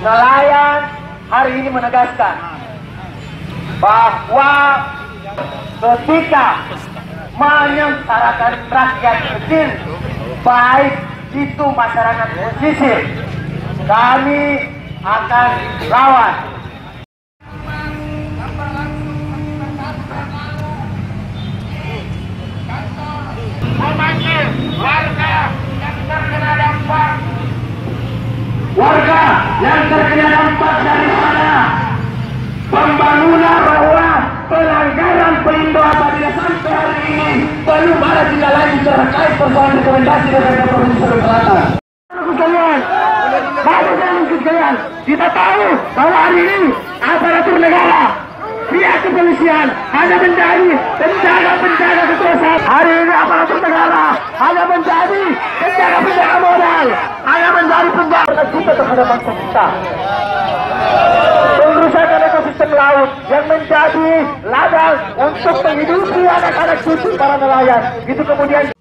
nelayan hari ini menegaskan bahwa ketika menyengsarakan rakyat kecil, baik itu masyarakat pesisir, kami akan lawan. Memanggil warga yang terkena dampak daripada pembangunan bahwa pelanggaran Pelindo apabila sampai hari ini belum ada tindak lanjut terkait persoalan rekomendasi dari Provinsi Sulawesi Selatan. Sekalian, kita tahu bahwa hari ini aparatur negara, pihak kepolisian hanya menjadi penjaga kekuasaan. Hari ini aparatur negara hanya menjadi penjaga modal, hanya menjadi penjaga kita terhadap bangsa kita. Pengerusakan ekosistem laut yang menjadi ladang untuk menghidupi anak-anak cucu para nelayan, itu kemudian